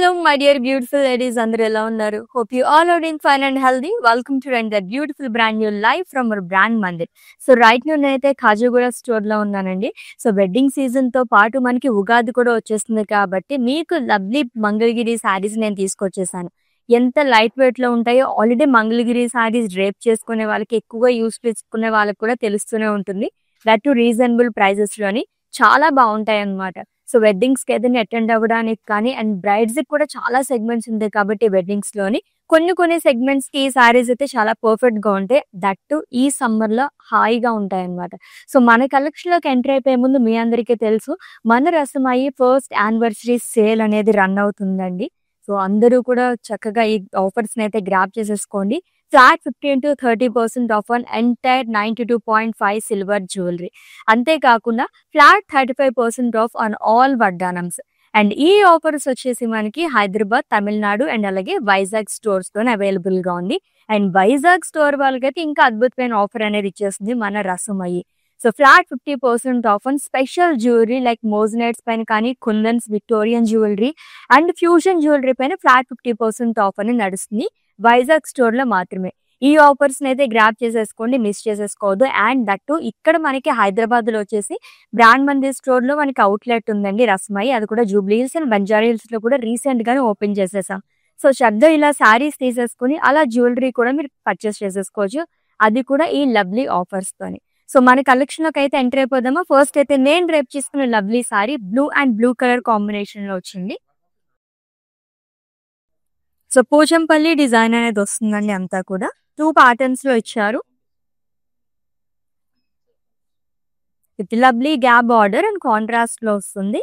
Hello, my dear beautiful ladies. అందరూ ఎలా ఉన్నారు? Hope you all are doing fine and healthy. Welcome to that beautiful brand new live from our brand Mandir. So right now నేనైతే ఖాజాగూడ స్టోర్లో ఉన్నానండి. So wedding సీజన్తో పాటు మనకి ఉగాది కూడా వచ్చేస్తుంది కాబట్టి మీకు లవ్లీ మంగళగిరి శారీస్ నేను తీసుకొచ్చేసాను. ఎంత లైట్ వెయిట్లో ఉంటాయో ఆల్రెడీ మంగళగిరి శారీస్ డ్రేప్ చేసుకునే వాళ్ళకి ఎక్కువగా యూస్ చేసుకునే వాళ్ళకి కూడా తెలుస్తూనే ఉంటుంది. దట్ టు రీజనబుల్ ప్రైజెస్లోని చాలా బాగుంటాయి అన్నమాట. సో వెడ్డింగ్స్కి ఏదైనా అటెండ్ అవ్వడానికి కానీ అండ్ బ్రైడ్స్కి కూడా చాలా సెగ్మెంట్స్ ఉంటాయి కాబట్టి వెడ్డింగ్స్లోని కొన్ని సెగ్మెంట్స్కి ఈ సారీస్ అయితే చాలా పర్ఫెక్ట్గా ఉంటాయి. దట్ టు ఈ సమ్మర్లో హాయిగా ఉంటాయి అన్నమాట. సో మన కలెక్షన్లోకి ఎంటర్ అయిపోయే ముందు మీ అందరికీ తెలుసు మన రసమయ్యి ఫస్ట్ యానివర్సరీ సేల్ అనేది రన్ అవుతుందండి. సో అందరూ కూడా చక్కగా ఈ ఆఫర్స్ని అయితే గ్రాప్ చేసేసుకోండి. Flat 15 to 30% off on entire 92.5 silver jewellery. అంతేకాకుండా flat 35% off on all vaddanams. And ఈ ఆఫర్స్ వచ్చేసి మనకి హైదరాబాద్, తమిళనాడు అండ్ అలాగే వైజాగ్ స్టోర్స్లోనే అవైలబుల్గా ఉంది. అండ్ వైజాగ్ స్టోర్ వాళ్ళకైతే ఇంకా అద్భుతమైన ఆఫర్ అనేది ఇచ్చేస్తుంది మన Rasamayi. So flat 50% off on special jewellery like moissanites పైన కానీ kundans, Victorian jewellery and fusion jewellery పైన ఫ్లాట్ 50% ఆఫ్ అని నడుస్తుంది వైజాగ్ స్టోర్లో మాత్రమే. ఈ ఆఫర్స్ని అయితే గ్రాప్ చేసేసుకోండి, మిస్ చేసేసుకోవద్దు. అండ్ దట్టు ఇక్కడ మనకి హైదరాబాద్లో వచ్చేసి బ్రాండ్ మందిర్ స్టోర్లో మనకి అవుట్లెట్ ఉందండి రసమయ్యి. అది కూడా జూబ్లీ హిల్స్ అండ్ బంజారా హిల్స్లో కూడా రీసెంట్గానే ఓపెన్ చేసేసాం. సో శ్రద్ధ ఇలా శారీస్ తీసేసుకుని అలా జ్యువెలరీ కూడా మీరు పర్చేస్ చేసేసుకోవచ్చు, అది కూడా ఈ లవ్లీ ఆఫర్స్తోని. సో మన కలెక్షన్లోకి అయితే ఎంటర్ అయిపోదామా. ఫస్ట్ అయితే నేను రేపు చేసుకున్న lovely sorry blue and blue colour కాంబినేషన్లో వచ్చింది. సో పోచంపల్లి డిజైన్ అనేది వస్తుందండి. అంతా కూడా 2 ప్యాటర్న్స్లో ఇచ్చారు. With lovely gap border and కాంట్రాస్ట్లో వస్తుంది.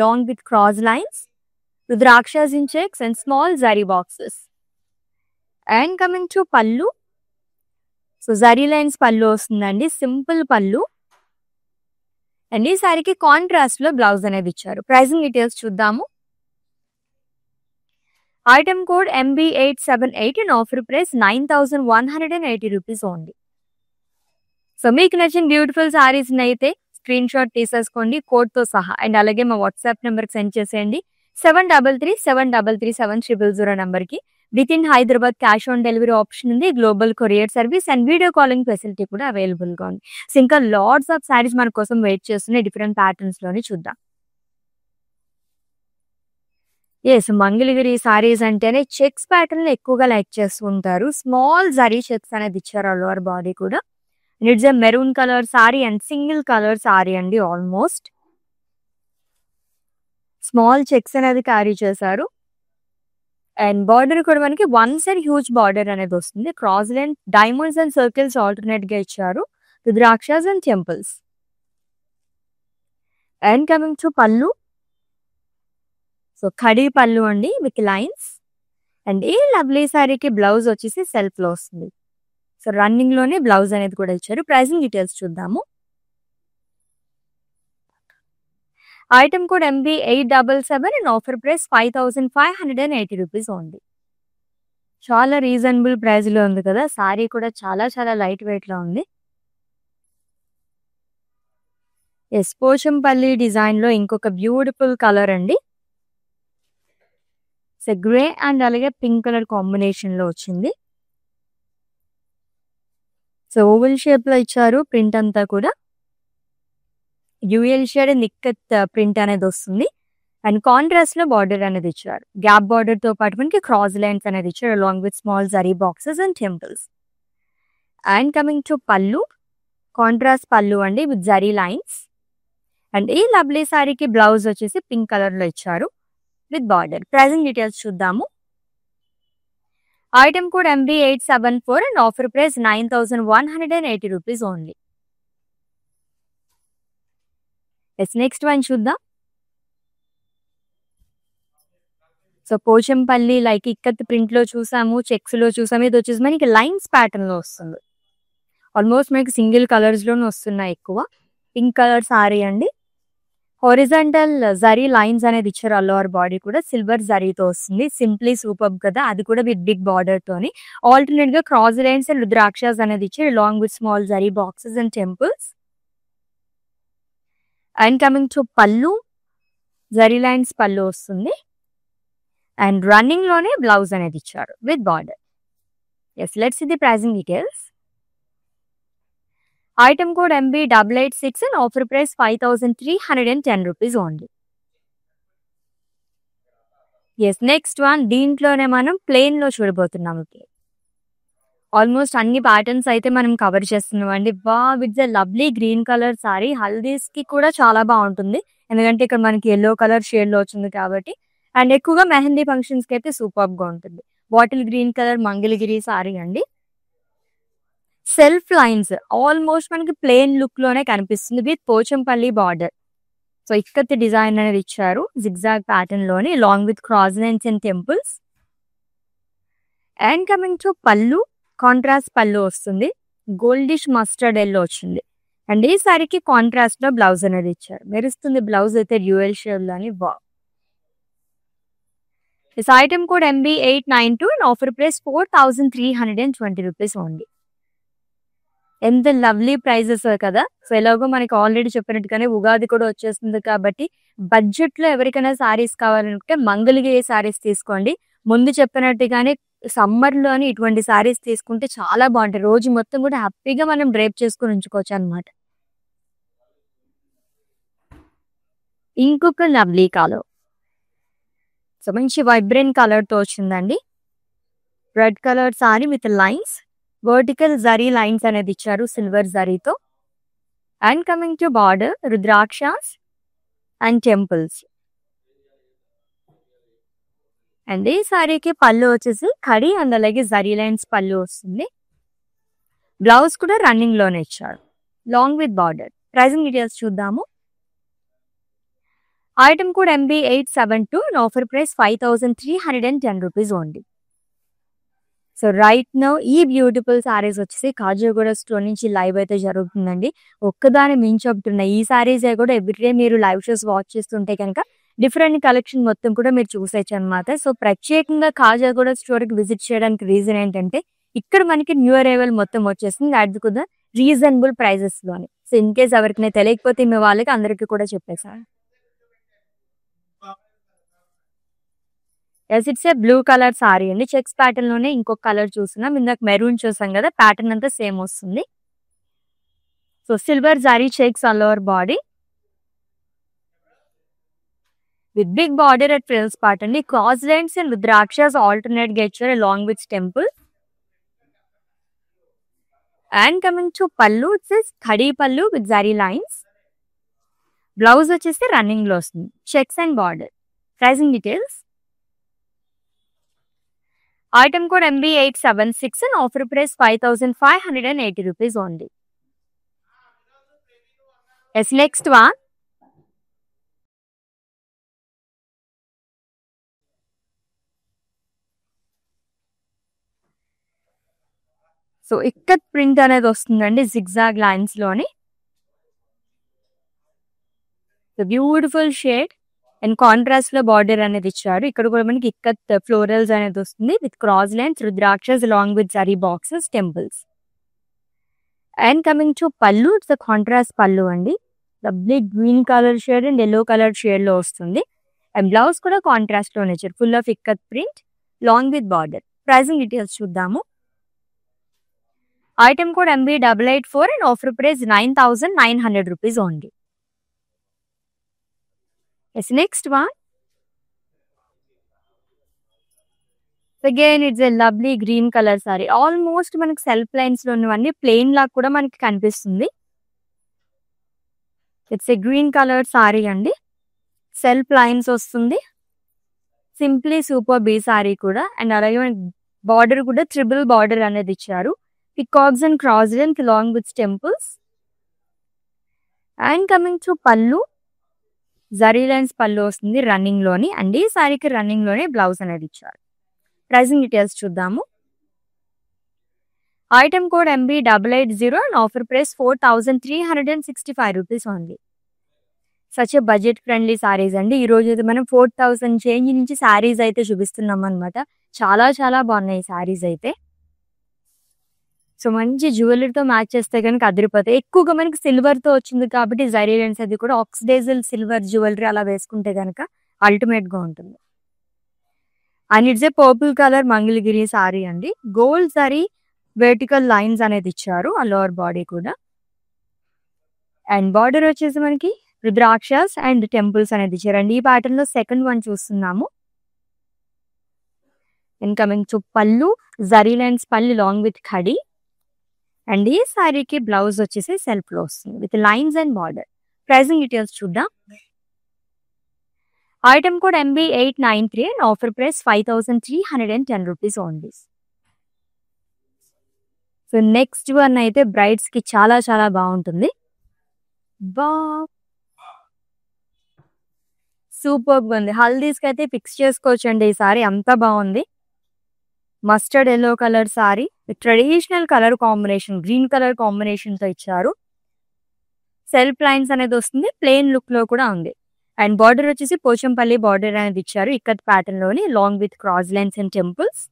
Long with cross lines, రుద్రాక్షస్ in checks and small zari boxes. And coming to pallu. So zari lines pallu వస్తుందండి, సింపుల్ పళ్ళు. అండ్ ఈ సారీకి కాంట్రాస్ట్లో బ్లౌజ్ అనేది ఇచ్చారు. ప్రైసింగ్ డీటెయిల్స్ చూద్దాము. Item code MB878 and offer price 9,180 rupees only. So మీకు నచ్చిన బ్యూటిఫుల్ శారీస్ని అయితే స్క్రీన్ షాట్ తీసేసుకోండి కోడ్తో సహా. అండ్ అలాగే మా వాట్సాప్ నెంబర్కి సెండ్ చేసేయండి 7337337000 నెంబర్కి. With in Hyderabad cash on delivery option ఉంది, global courier service and video calling facility కూడా అవైలబుల్గా ఉంది. సో ఇంకా లాట్స్ ఆఫ్ శారీస్ మన కోసం వెయిట్ చేస్తున్నాయి డిఫరెంట్ ప్యాటర్న్స్లోని చూద్దాం. ఎస్, మంగళగిరి సారీస్ అంటేనే చెక్స్ ప్యాటర్న్ ఎక్కువగా లైక్ చేస్తూ ఉంటారు. స్మాల్ జరీ చెక్స్ అనేది ఇచ్చారు ఆల్ ఓవర్ బాడీ కూడా. It's a maroon colour sari and single colour sari అండి. ఆల్మోస్ట్ స్మాల్ చెక్స్ అనేది క్యారీ చేశారు. అండ్ బార్డర్ కూడా మనకి వన్ సైడ్ హ్యూజ్ బార్డర్ అనేది వస్తుంది. Cross line, diamonds and circles alternate గా ఇచ్చారు, rudrakshas and temples. And coming to pallu. So khadi pallu అండి విత్ లైన్స్. అండ్ ఈ లవ్లీ శారీకి బ్లౌజ్ వచ్చేసి సెల్ఫ్లో వస్తుంది. సో రన్నింగ్లోనే బ్లౌజ్ అనేది కూడా ఇచ్చారు. ప్రైసింగ్ డీటెయిల్స్ చూద్దాము. Item code MB877 and offer price 5,580 rupees only. చాలా రీజనబుల్ ప్రైస్లో ఉంది కదా. శారీ కూడా చాలా చాలా లైట్ వెయిట్లో ఉంది. ఎస్, పోచంపల్లి డిజైన్లో ఇంకొక బ్యూటిఫుల్ కలర్ అండి. సో గ్రే అండ్ అలాగే పింక్ కలర్ కాంబినేషన్లో వచ్చింది. సో ఓవల్ షేప్లో ఇచ్చారు ప్రింట్ అంతా కూడా. డ్యూయల్ షేడ్ నిక్కత్ ప్రింట్ అనేది వస్తుంది. అండ్ కాంట్రాస్ట్లో బార్డర్ అనేది ఇచ్చారు. గ్యాప్ బార్డర్తో పాటు మనకి క్రాస్ లైన్స్ అనేది ఇచ్చారు along with small zari boxes and temples. And coming to పళ్ళు. కాంట్రాస్ట్ పళ్ళు అండి విత్ జరీ లైన్స్. అండ్ ఈ లవ్లీ సారీకి బ్లౌజ్ వచ్చేసి పింక్ కలర్లో ఇచ్చారు విత్ బార్డర్. ప్రైసింగ్ డీటెయిల్స్ చూద్దాము. Item code MB874 and offer price 9,180 rupees only. Yes, next one చూద్దాం. సో పోచంపల్లి లైక్ ఇక్కత్ ప్రింట్లో చూసాము, చెక్స్లో చూసాము. ఇది వచ్చేసి మనకి లైన్స్ ప్యాటర్న్లో వస్తుంది. ఆల్మోస్ట్ మనకి సింగిల్ కలర్స్లోనే వస్తున్నాయి ఎక్కువ. పింక్ కలర్ సారీ అండి. హారిజాంటల్ జరీ లైన్స్ అనేది ఇచ్చారు ఆల్ ఓవర్ బాడీ కూడా. సిల్వర్ జరీతో వస్తుంది. సింప్లీ సూపర్ కదా, అది కూడా విత్ బిగ్ బార్డర్ తోని. ఆల్టర్నేట్ గా క్రాస్ లైన్స్ అండ్ రుద్రాక్షస్ అనేది ఇచ్చారు along with small zari boxes and temples. And coming to pallu, zari lines pallu వస్తుంది. అండ్ రన్నింగ్ లోనే బ్లౌజ్ అనేది ఇచ్చారు with border. Yes, let's see the pricing details. Item code MB886 and offer price 5310 rupees only. Yes, next one దీంట్లోనే మనం plain లో చూడబోతున్నాం. Almost అన్ని patterns అయితే మనం కవర్ చేస్తున్నాం అండి. It's a lovely green colour sari. Haldis కి కూడా చాలా బాగుంటుంది, ఎందుకంటే ఇక్కడ మనకి ఎల్లో కలర్ షేడ్ లో వచ్చింది కాబట్టి. అండ్ ఎక్కువగా మెహందీ ఫంక్షన్స్ కి అయితే సూపర్ గా ఉంటుంది. Bottle green colour Mangalagiri sari అండి. సెల్ఫ్ లైన్స్ ఆల్మోస్ట్ మనకి ప్లెయిన్ లుక్ లోనే కనిపిస్తుంది with Pochampally border. So ikat design అనేది ఇచ్చారు జిగ్జాగ్ ప్యాటర్న్ లోని, along with cross lines and temples. And coming to పళ్ళు, కాంట్రాస్ట్ పళ్ళు వస్తుంది, గోల్డిష్ మస్టర్డ్ ఎల్లో వచ్చింది. అండ్ ఈ సారీకి కాంట్రాస్ట్ లో బ్లౌజ్ అనేది ఇచ్చారు. మెరుస్తుంది బ్లౌజ్ అయితే డ్యూయల్ షేడ్ లోని. This item code MB892 and offer price 4320 rupees only. ఎంత లవ్లీ ప్రైజెస్ కదా. సో ఎలాగో మనకి ఆల్రెడీ చెప్పినట్టుగానే ఉగాది కూడా వచ్చేస్తుంది కాబట్టి బడ్జెట్ లో ఎవరికైనా సారీస్ కావాలంటే మంగళగిరి సారీస్ తీసుకోండి. ముందు చెప్పినట్టుగానే సమ్మర్ లోని ఇటువంటి సారీస్ తీసుకుంటే చాలా బాగుంటాయి. రోజు మొత్తం కూడా హ్యాపీగా మనం డ్రేప్ చేసుకుని ఉంచుకోవచ్చు అనమాట. ఇంకొక లవ్లీ కలర్, సో మంచి వైబ్రెంట్ కలర్ తో వచ్చిందండి. Red colour sari with lines, vertical zari lines అనేది ఇచ్చారు సిల్వర్ జరీతో. And coming to border, రుద్రాక్షస్ and temples. And ఈ సారీకి పళ్ళు వచ్చేసి కడి అండ్ అలాగే జరీ లైన్స్ పళ్ళు వస్తుంది. బ్లౌజ్ కూడా రన్నింగ్ లోనే ఇచ్చారు long with border. Pricing details చూద్దాము. Item code MB872 and offer price 5310 rupees only. So right now ఈ బ్యూటిఫుల్ సారీస్ వచ్చేసి కాజీగూడ స్టోర్ నుంచి లైవ్ అయితే జరుగుతుందండి. ఒక్కదాని మించి ఒకటి ఈ సారీస్ కూడా ఎవ్రీడే మీరు లైవ్ షోస్ వాచ్ చేస్తుంటే కనుక డిఫరెంట్ కలెక్షన్ మొత్తం కూడా మీరు చూసేయచ్చు అనమాట. సో ప్రత్యేకంగా కాజాగూడ స్టోర్ కి విజిట్ చేయడానికి రీజన్ ఏంటంటే ఇక్కడ మనకి న్యూ అరైవల్ మొత్తం వచ్చేసింది, అది కూడా రీజనబుల్ ప్రైజెస్ లోని. సో ఇన్ కేస్ ఎవరికి తెలియకపోతే మీ వాళ్ళకి అందరికీ కూడా చెప్పేసాను. Yes, it's a blue colour sari అండి. చెక్స్ ప్యాటర్న్ లోనే ఇంకొక కలర్ చూస్తున్నాం. ఇందాక మెరూన్ చూసాం కదా, ప్యాటర్న్ అంతా సేమ్ వస్తుంది. So silver zari checks all over body with big border at frills part అండి. Cross lines and rudrakshas alternate గా ఇచ్చారు along with temple. And coming to pallu, it's khadi pallu with zari lines. Blouse వచ్చేసి రన్నింగ్ లో వస్తుంది, checks and border. Pricing details. Item code MB876 and offer price 5580 rupees only. Yes, next one so ikkat print అనేది వస్తుందండి zigzag lines లోని. Beautiful shade and contrast లో border అనేది ఇచ్చారు. ఇక్కడ కూడా మనకి ఇక్కత్ ఫ్లోరల్స్ అనేది వస్తుంది with cross lines, rudrakshas along with zari boxes, temples. And coming to pallu, it's contrast పళ్ళు అండి. Lovely green colour shade and yellow colour shade లో వస్తుంది. అండ్ బ్లౌజ్ కూడా కాంట్రాస్ట్ లోనే ఇచ్చారు, full of ikkat print long with border. Pricing details చూద్దాము. Item code MB884 and offer price 9900 rupees only. Yes, next one again it's a lovely green colour sorry. Almost మనకి self lines లో ఉన్నవన్నీ plain లాగా కూడా మనకి కనిపిస్తుంది. It's a green colour sari అండి. Self lines వస్తుంది, సింప్లీ సూపర్ బీ సారీ కూడా. అండ్ అలాగే బార్డర్ కూడా ట్రిపుల్ బార్డర్ అనేది ఇచ్చారు, peacocks and cross lines along with temples. And coming to pallu, zari lines pallu వస్తుంది రన్నింగ్ లోని. అండ్ ఈ సారీకి రన్నింగ్ లోనే బ్లౌజ్ అనేది ఇచ్చారు. ప్రైజింగ్ డీటెయిల్స్ చూద్దాము. Item code MB880 and offer price 4365 rupees only. Such a budget friendly saris అండి. ఈ రోజు అయితే మనం 4000 చేంజ్ నుంచి సారీస్ అయితే చూపిస్తున్నాం అనమాట. చాలా చాలా బాగున్నాయి సారీస్ అయితే. సో మంచి జ్యువెలరీతో మ్యాచ్ చేస్తే కనుక అదిరిపోతాయి. ఎక్కువగా మనకి సిల్వర్ తో వచ్చింది కాబట్టి జరీ లైన్స్ అది కూడా ఆక్సిడైజల్ సిల్వర్ జ్యువెలరీ అలా వేసుకుంటే కనుక అల్టిమేట్ గా ఉంటుంది. And it's a purple colour Mangalagiri sari అండి. గోల్డ్ సారీ వెర్టికల్ లైన్స్ అనేది ఇచ్చారు ఆ లోవర్ బాడీ కూడా. అండ్ బార్డర్ వచ్చేసి మనకి రుద్రాక్షస్ అండ్ టెంపుల్స్ అనేది ఇచ్చారండి. ఈ ప్యాటర్న్ లో సెకండ్ వన్ చూస్తున్నాము. And coming to pallu, zari lines pallu long with khadi. And ఈ సారీకి బ్లౌజ్ వచ్చేసి సెల్ఫ్ లో వస్తుంది with lines and border. Pricing details చూద్దాం. Item code MB893 and offer price 5310 rupees only. So next one అయితే బ్రైడ్స్ కి చాలా చాలా బాగుంటుంది. సూపర్ ఉంది. హల్దీస్ కి అయితే ఫిక్స్ చేసుకోవచ్చు అండి. ఈ సారీ అంత బాగుంది. Mustard yellow colour sorry traditional colour combination, green colour combination తో ఇచ్చారు. సెల్ఫ్ లైన్స్ అనేది వస్తుంది, ప్లెయిన్ లుక్ లో కూడా ఉంది. అండ్ బార్డర్ వచ్చేసి పోచంపల్లి బార్డర్ అనేది ఇచ్చారు ఇక్కత్ ప్యాటర్న్ లోని along with cross lines and temples.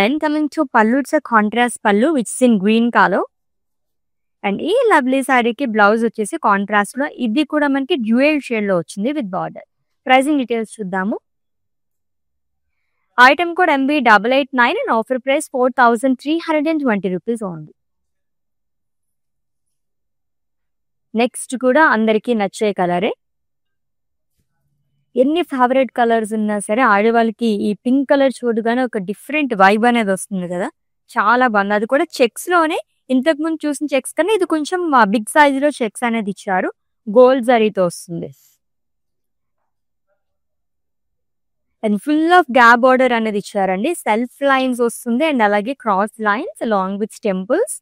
And coming to pallu, it's contrast పళ్ళు which in green colour. And ఈ లవ్లీ సారీకి బ్లౌజ్ వచ్చేసి కాంట్రాస్ట్ లో, ఇది కూడా మనకి డ్యూయల్ షేడ్ లో వచ్చింది విత్ బార్డర్. ప్రైజింగ్ డీటెయిల్స్ చూద్దాము. Item code MB889 and offer price 4320 rupees only. Next కూడా అందరికీ నచ్చే కలరే. ఎన్ని ఫేవరెట్ కలర్స్ ఉన్నా సరే ఆడవాళ్ళకి ఈ పింక్ కలర్ చూడగానే ఒక డిఫరెంట్ వైబ్ అనేది వస్తుంది కదా, చాలా బాగుంది. అది కూడా చెక్స్ లోనే, ఇంతకు ముందు చూసిన చెక్స్ కన్నా ఇది కొంచెం బిగ్ సైజ్ లో చెక్స్ అనేది ఇచ్చారు, గోల్డ్ జరీతో వస్తుంది. And full of gap border అనేది ఇచ్చారండి, సెల్ఫ్ లైన్స్ వస్తుంది అండ్ అలాగే cross lines along with temples.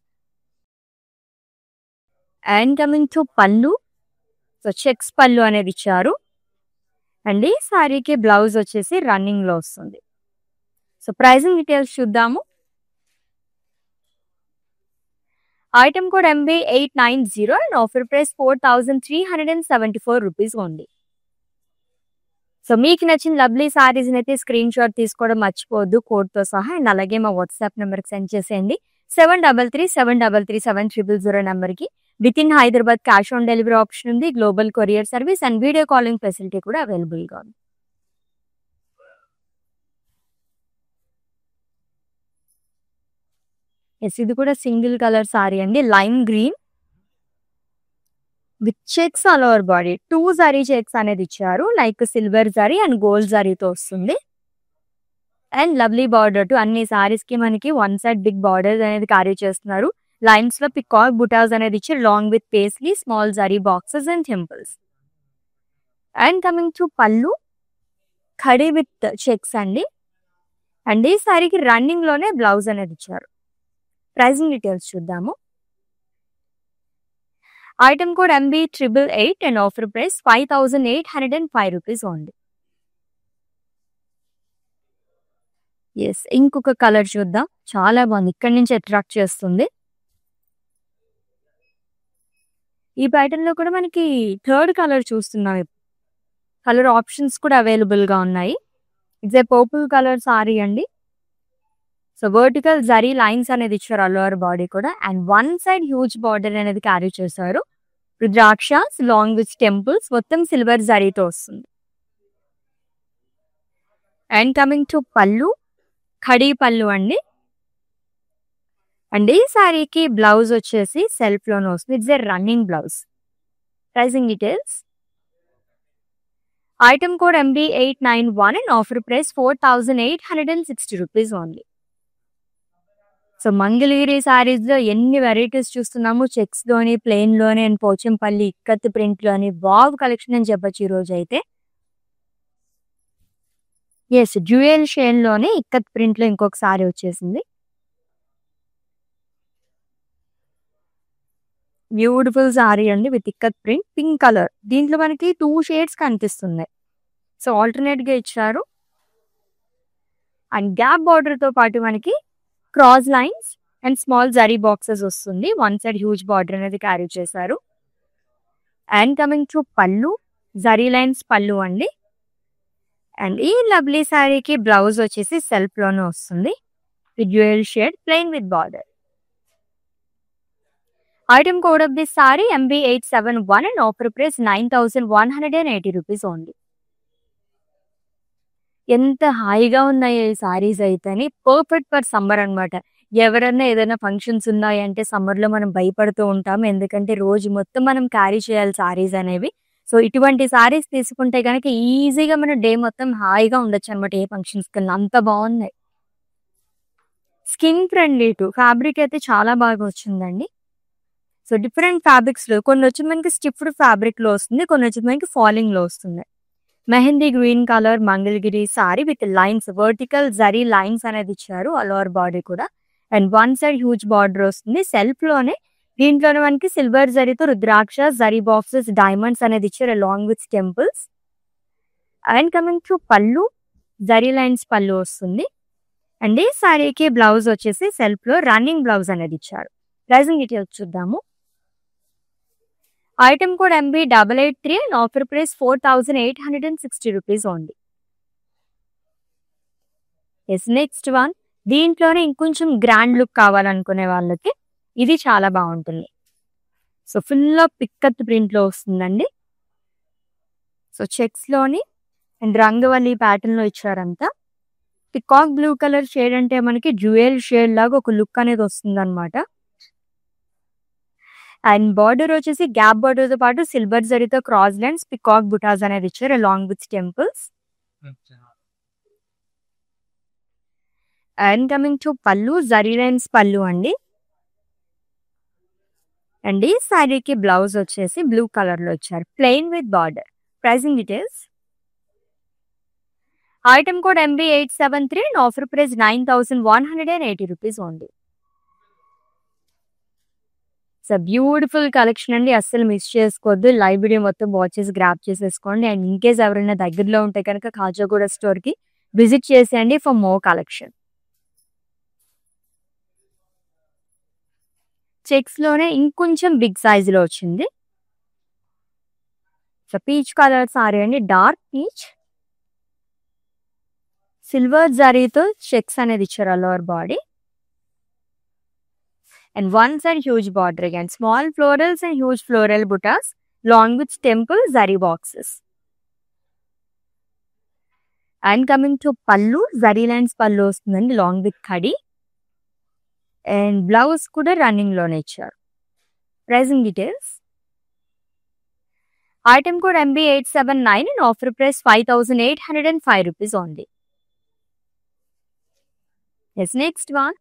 And coming to pallu, so checks పళ్ళు అనేది ఇచ్చారు. అండ్ ఈ సారీకి బ్లౌజ్ వచ్చేసి రన్నింగ్ లో వస్తుంది. సో ప్రైజింగ్ డీటెయిల్స్ చూద్దాము. Item code MB890 and offer price 4374 rupees only. So మీకు నచ్చిన లవ్లీ సారీస్ అయితే స్క్రీన్ షాట్ తీసుకోవడం మర్చిపోవద్దు కోడ్తో సహా. అండ్ అలాగే మా వాట్సాప్ నెంబర్కి సెండ్ చేసేయండి 7337337000 నెంబర్కి. With in Hyderabad cash on delivery option ఉంది, global courier service and video calling facility కూడా అవైలబుల్గా ఉంది. ఎస్, ఇది కూడా సింగిల్ కలర్ సారీ అండి, lime green with checks all over body. 2 zari checks అనేది ఇచ్చారు, like silver zari and gold జరీతో వస్తుంది. అండ్ లవ్లీ బార్డర్ టు అన్ని సారీస్ కి మనకి వన్ సైడ్ బిగ్ బార్డర్ అనేది క్యారీ చేస్తున్నారు. లైన్స్ లో పికాక్ బుటాస్ అనేది ఇచ్చి long with paisley small zari boxes and temples. And coming to pallu, khadi with checks అండి. అండ్ ఈ సారీకి రన్నింగ్ లోనే బ్లౌజ్ అనేది ఇచ్చారు. ప్రైజింగ్ డీటెయిల్స్ చూద్దాము. Item code MB888 and offer price 5805 rupees only. Yes, ఇంకొక కలర్ చూద్దాం, చాలా బాగుంది, ఇక్కడి నుంచి అట్రాక్ట్ చేస్తుంది. ఈ ప్యాటర్న్ లో కూడా మనకి థర్డ్ కలర్ చూస్తున్నాం, కలర్ ఆప్షన్స్ కూడా అవైలబుల్ గా ఉన్నాయి. It's a purple colour sari అండి. సో వర్టికల్ జరీ లైన్స్ అనేది ఇచ్చారు అల్లోవర్ బాడీ కూడా. And one side huge border అనేది క్యారీ చేశారు, రుద్రాక్షస్ లాంగ్ విత్ టెంపుల్స్, మొత్తం సిల్వర్ జరీతో వస్తుంది. And coming to pallu, khadi pallu అండి. అండ్ ఈ సారీకి బ్లౌజ్ వచ్చేసి సెల్ఫ్ లోనే వస్తుంది, it's a running blouse. Pricing details. Item code MB891 and offer price 4860 rupees only. So Mangalagiri saris లో ఎన్ని వెరైటీస్ చూస్తున్నాము, చెక్స్ లోని, ప్లెయిన్ లోని అండ్ పోచంపల్లి ఇక్కత్ ప్రింట్ లోని. వావ్ కలెక్షన్ అని చెప్పొచ్చు ఈ రోజు అయితే. ఎస్, డ్యూయల్ షేడ్ లోనే ఇక్కత్ ప్రింట్ లో ఇంకొక సారీ వచ్చేసింది. బ్యూటిఫుల్ సారీ అండి with ikat print, pink colour. దీంట్లో మనకి 2 షేడ్స్ కనిపిస్తున్నాయి, సో ఆల్టర్నేట్ గా ఇచ్చారు. అండ్ గ్యాప్ బార్డర్ తో పాటు మనకి cross lines and small zari boxes వస్తుంది, వన్ సైడ్ హ్యూజ్ బార్డర్ అనేది క్యారీ చేశారు. And coming to pallu, zari lines పళ్ళు అండి. అండ్ ఈ లవ్లీ సారీకి బ్లౌజ్ వచ్చేసి సెల్ఫ్ లోనే వస్తుంది with dual shade, plain with border. Item code of this sorry MB871 and offer price 9180 rupees only. ఎంత హాయిగా ఉన్నాయో ఈ సారీస్ అయితేని. పర్ఫెక్ట్ ఫర్ సమ్మర్ అనమాట. ఎవరన్నా ఏదైనా ఫంక్షన్స్ ఉన్నాయంటే సమ్మర్‌లో మనం భయపడుతూ ఉంటాం. ఎందుకంటే రోజు మొత్తం మనం క్యారీ చేయాలి సారీస్ అనేవి. సో, ఇటువంటి సారీస్ తీసుకుంటే గనక ఈజీగా మనం డే మొత్తం హాయిగా ఉండొచ్చనమాట ఏ ఫంక్షన్స్‌కెళ్ళినా. అంత బావున్నాయి. Skin friendly to. ఫ్యాబ్రిక్ అయితే చాలా బాగా వచ్చిందండి. సో, డిఫరెంట్ ఫ్యాబ్రిక్స్‌లో కొన్నొచ్చి మనకి స్టిఫ్డ్ ఫ్యాబ్రిక్‌లో వస్తుంది. కొన్నొచ్చి మనకి ఫాలింగ్‌లో వస్తుంది. Mehndi green colour Mangalagiri sorry with lines vertical zari lines అనేది ఇచ్చారు ఆల్ ఓవర్ బాడీ కూడా. And one side huge border వస్తుంది. సెల్ఫ్‌లోనే దీంట్లోనే మనకి సిల్వర్ జరీతో రుద్రాక్ష, జరీ బాక్సెస్, డైమండ్స్ అనేది ఇచ్చారు along with temples. And coming to pallu, zari lines pallu వస్తుంది. అండ్ ఈ సారీకి బ్లౌజ్ వచ్చేసి సెల్ఫ్‌లో రన్నింగ్ బ్లౌజ్ అనేది ఇచ్చారు. ప్రైజింగ్ డీటెయిల్స్ చూద్దాము. Item code MB883 and offer price 4860 rupees only. Yes next one. దీంట్లోనే ఇంకొంచెం గ్రాండ్ లుక్ కావాలనుకునే వాళ్ళకి ఇది చాలా బాగుంటుంది. సో, ఫుల్ ఆఫ్ పిక్కత్ ప్రింట్‌లో వస్తుందండి. సో, చెక్స్‌లోని అండ్ రంగవల్లి ప్యాటర్న్‌లో ఇచ్చారంతా. పికాక్ బ్లూ కలర్ షేడ్ అంటే మనకి జ్యువెల్ షేడ్ లాగా ఒక లుక్ అనేది వస్తుందన్నమాట. అండ్ బార్డర్ వచ్చేసి గ్యాప్ బార్డర్‌తో పాటు సిల్వర్ జరీతో క్రాస్ లైన్స్, పికాక్ బుటాస్ అనేది ఇచ్చారు along with temples. And coming to pallu, zari lines పళ్ళు అండి. అండ్ ఈ సారీకి బ్లౌజ్ వచ్చేసి బ్లూ కలర్ లో ఇచ్చారు plain with border. Pricing details. Item code MB873 and offer price 9180 rupees only. So, beautiful collection అండి. అస్సలు మిస్ చేసుకోవద్దు. లైవ్ వీడియో మొత్తం వాచ్ చేసి గ్రాప్ చేసేసుకోండి. అండ్ ఇన్ కేస్ ఎవరైనా దగ్గరలో ఉంటే కనుక కాజాగూడ స్టోర్‌కి విజిట్ చేసేయండి ఫర్ మోర్ కలెక్షన్. చెక్స్‌లోనే ఇంకొంచెం బిగ్ సైజ్‌లో వచ్చింది. సో, పీచ్ కలర్ సారీ అండి. Dark peach. సిల్వర్ జరీతో చెక్స్ అనేది ఇచ్చారు all over body. And one side huge border again small florals and huge floral butas long with temple zari boxes. And coming to pallu, zari lines pallu వస్తుందండి long with kadi. And blouse కూడా running లోనే ఇచ్చారు. Pricing details. Item code MB879 and offer price 5805 rupees only. Yes next one.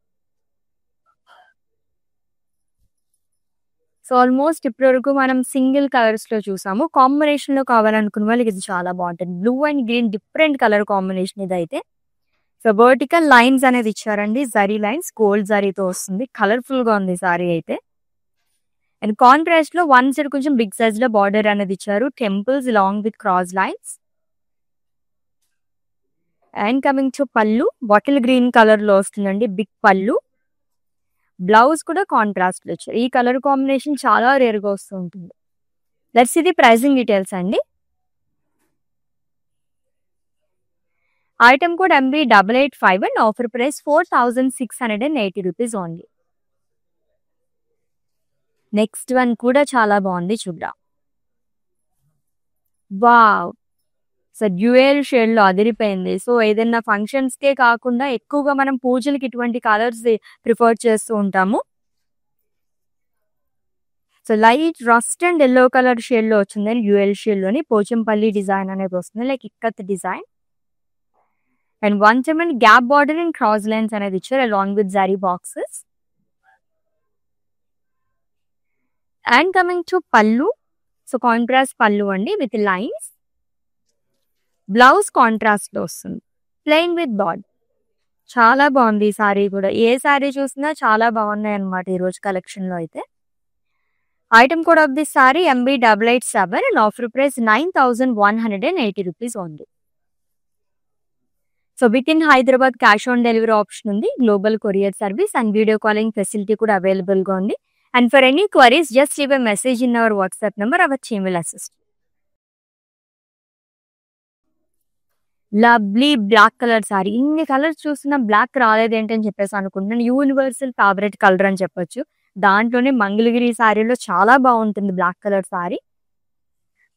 So, almost ఇప్పటి వరకు మనం single colours లో చూసాము. Combination లో కావాలనుకున్న వాళ్ళకి ఇది చాలా బాగుంటుంది. Blue and green different colour combination ఇది అయితే. సో, వర్టికల్ లైన్స్ అనేది ఇచ్చారండి. జరీ లైన్స్ గోల్డ్ జరీతో వస్తుంది. కలర్ఫుల్ గా ఉంది సారీ అయితే. అండ్ కాంట్రాస్ట్ లో వన్ సైడ్ కొంచెం బిగ్ సైజ్ లో బార్డర్ అనేది ఇచ్చారు. Temples long with cross lines. And coming to పళ్ళు, బాటిల్ గ్రీన్ కలర్ లో వస్తుందండి బిగ్ పళ్ళు. బ్లౌజ్ కూడా కాంట్రాస్ట్ లో ఇచ్చారు. ఈ కలర్ కాంబినేషన్ చాలా రేర్ గా వస్తూ ఉంటుంది. లెట్స్ ఇది ప్రైజింగ్ డీటెయిల్స్ అండి. Item code MB885 and offer price 4680 rupees only. Next one కూడా చాలా బాగుంది చూద్దాం. వావ్. సో, డ్యూయల్ షేడ్ లో అదిరిపోయింది. సో, ఏదైనా ఫంక్షన్స్ కే కాకుండా ఎక్కువగా మనం పూజలకి ఇటువంటి కలర్స్ ప్రిఫర్ చేస్తూ ఉంటాము. So, light rust and yellow colour shade లో వచ్చిందని డ్యూయల్ షేడ్ లోని పోచంపల్లి డిజైన్ అనేది వస్తుంది like ikat design. And one cement gap border and cross lines అనేది ఇచ్చారు along with zari boxes. And coming to pallu. So, contrast పళ్ళు అండి విత్ లైన్స్. బ్లౌజ్ కాంట్రాస్ట్ లో వస్తుంది ప్లెయిన్ విత్ బార్డర్. చాలా బాగుంది ఈ సారీ కూడా. ఏ సారీ చూసినా చాలా బాగున్నాయి అన్నమాట ఈ రోజు కలెక్షన్ లో అయితే. Item code of this sari MB887 and offer price 9180 rupees only. So, with in Hyderabad cash on delivery option ఉంది. Global courier service and video calling facility కూడా అవైలబుల్ గా ఉంది. And for any queries just leave a message in our WhatsApp number. Our team will assist. Lovely black colour sari. ఇన్ని colours చూస్తున్నా black రాలేదేంటి అని చెప్పేసి అనుకుంటున్నాను. యూనివర్సల్ ఫేవరెట్ కలర్ అని చెప్పొచ్చు. దాంట్లోనే మంగళగిరి సారీలో చాలా బాగుంటుంది black colour sari.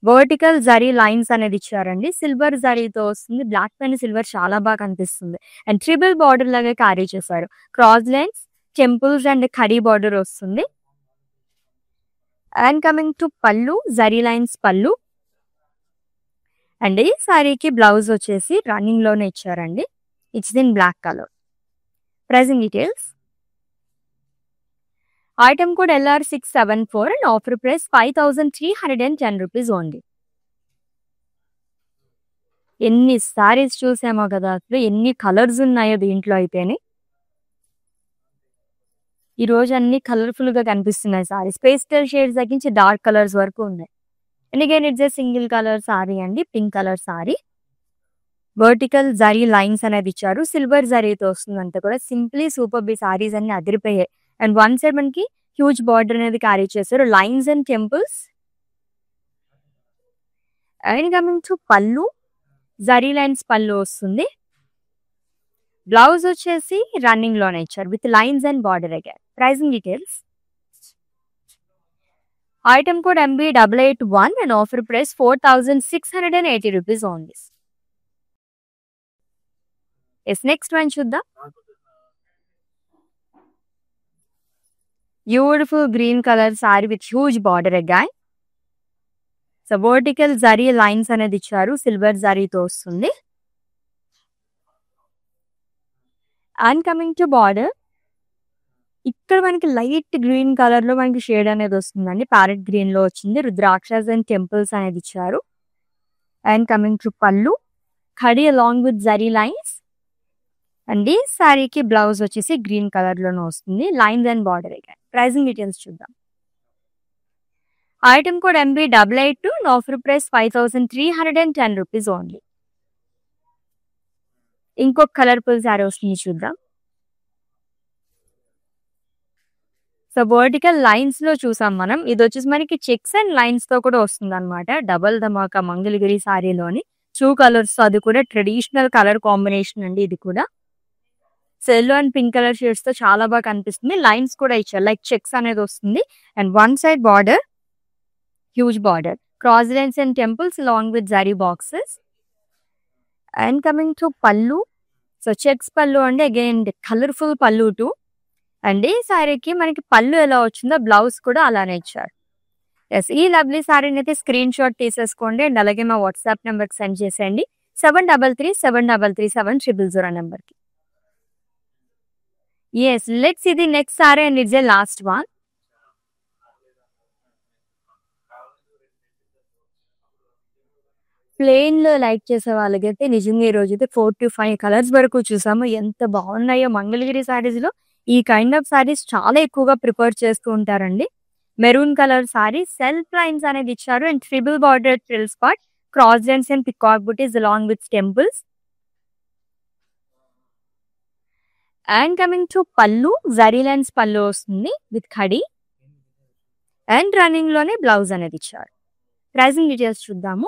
Vertical zari lines అనేది ఇచ్చారండి. సిల్వర్ జరీతో వస్తుంది. బ్లాక్ పైన సిల్వర్ చాలా బాగా కనిపిస్తుంది. అండ్ ట్రిపుల్ బార్డర్ లాగా క్యారీ చేశారు. Cross lines, temples and khadi border వస్తుంది. And coming to pallu, zari lines పళ్ళు. అండ్ ఈ సారీకి బ్లౌజ్ వచ్చేసి రన్నింగ్ లోనే ఇచ్చారండి. It's in black colour. Pricing details. Item code LR674 and offer price 5310 rupees only. ఎన్ని సారీస్ చూసామో కదా, అసలు ఎన్ని కలర్స్ ఉన్నాయో దీంట్లో అయితేనే. ఈ రోజు అన్ని కలర్ఫుల్ గా కనిపిస్తున్నాయి సారీస్. పేస్టల్ షేడ్స్ తగ్గించి డార్క్ కలర్స్ వరకు ఉన్నాయి. And again it's a single colour sari అండి, pink colour sari. Vertical zari lines అనేది ఇచ్చారు. సిల్వర్ జరీతో వస్తుంది అంతా కూడా. సింప్లీ సూపర్ బి సారీస్ అన్ని అదిరిపోయాయి. అండ్ వన్ సైడ్ మనకి హ్యూజ్ బార్డర్ అనేది క్యారీ చేశారు. Lines and temples. And coming to pallu, zari lines pallu వస్తుంది. బ్లౌజ్ వచ్చేసి రన్నింగ్ లోనే ఇచ్చారు with lines and border again. Pricing details. Item code MB881 and offer price 4680 rupees only. Next one చూద్దాం. Beautiful green colour sari with huge border again. So vertical zari lines అనేది ఇచ్చారు. Silver జరీతో వస్తుంది. And coming to border, ఇక్కడ మనకి light green colour లో మనకి shade అనేది వస్తుందండి. ప్యారెట్ గ్రీన్ లో వచ్చింది. రుద్రాక్షస్ అండ్ టెంపుల్స్ అనేది ఇచ్చారు. And coming to pallu, khadi along with zari lines. And ఈ సారీకి బ్లౌజ్ వచ్చేసి గ్రీన్ కలర్ లోనే వస్తుంది. Lines and border again. Pricing details చూద్దాం. Item code MB882 and offer price 5310 rupees only. ఇంకొక కలర్ఫుల్ సారీ వస్తుంది చూద్దాం. సో వర్టికల్ లైన్స్ లో చూసాం మనం. ఇది వచ్చేసి మనకి చెక్స్ అండ్ లైన్స్ తో కూడా వస్తుంది అనమాట. డబల్ ధమాకా మంగళగిరి సారీలోని 2 కలర్స్. అది కూడా ట్రెడిషనల్ కలర్ కాంబినేషన్ అండి. ఇది కూడా yellow and pink colour shades తో చాలా బాగా కనిపిస్తుంది. లైన్స్ కూడా ఇచ్చారు, లైక్ చెక్స్ అనేది వస్తుంది. And one side border, huge border, cross lines and temples along with zari boxes. And coming to pallu. So checks పళ్ళు అండి, అగైన్ కలర్ఫుల్ పళ్ళు టూ. అండ్ ఈ సారీకి మనకి పళ్ళు ఎలా వచ్చిందో బ్లౌజ్ కూడా అలానే ఇచ్చారు. ఎస్, ఈ లవ్లీ సారీని అయితే స్క్రీన్ షాట్ తీసేసుకోండి. అండ్ అలాగే మా వాట్సాప్ నెంబర్కి సెండ్ చేసేయండి. 7337337000 నెంబర్కి. Yes, let's see the next saree and it's the last one. Plain లో లైక్ చేసే వాళ్ళకైతే నిజంగా ఈ రోజు అయితే 4 to 5 కలర్స్ వరకు చూసాము. ఎంత బాగున్నాయో మంగళగిరి సారీస్ లో. ఈ కైండ్ ఆఫ్ సారీస్ చాలా ఎక్కువగా ప్రిఫర్ చేస్తూ ఉంటారండి. Maroon colour sari, self lines అనేది ఇచ్చారు. And triple border trill spot, cross lines and peacock butis along with temples. And coming to pallu, zari lines pallu వస్తుంది విత్ ఖడీ. అండ్ రన్నింగ్ లోనే బ్లౌజ్ అనేది ఇచ్చారు. ప్రైసింగ్ డీటెయిల్స్ చూద్దాము.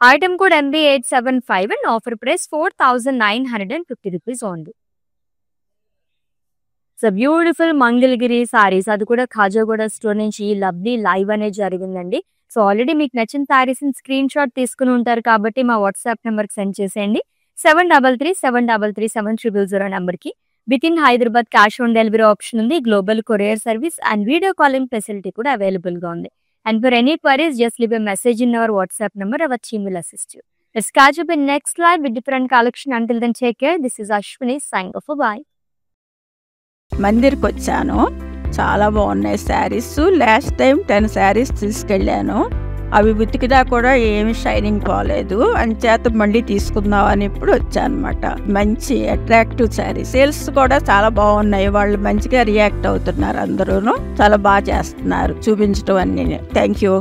Item code MB875 and offer price 4950 rupees only. So beautiful Mangalagiri saris, అది కూడా Khajaguda store నుంచి ఈ lovely live అనేది జరిగిందండి. సో ఆల్రెడీ మీకు నచ్చిన సారీస్ స్క్రీన్ షాట్ తీసుకుని ఉంటారు కాబట్టి మా వాట్సాప్ నెంబర్కి సెండ్ చేసేయండి. 7337337000 నెంబర్కి. With in Hyderabad cash on delivery option ఉంది. Global courier service and video calling facility కూడా అవైలబుల్ గా ఉంది. And for any queries, just leave a message in our WhatsApp number. Our team will assist you. Let's catch up in next live with different collection. Until then, take care. This is Ashwini signing off. Bye. మందిర్కి వచ్చాను. చాలా బాగున్నాయి saris. Last time 10 saris తీసుకెళ్ళాను. అవి ఉతికినా కూడా ఏమి shining పోలేదు. అంచేత మళ్ళీ తీసుకుందాం అని ఇప్పుడు వచ్చాను అనమాట. మంచి అట్రాక్టివ్ శారీ. సేల్స్ కూడా చాలా బాగున్నాయి. వాళ్ళు మంచిగా రియాక్ట్ అవుతున్నారు. అందరూ చాలా బాగా చేస్తున్నారు చూపించడం అన్ని. Thank you.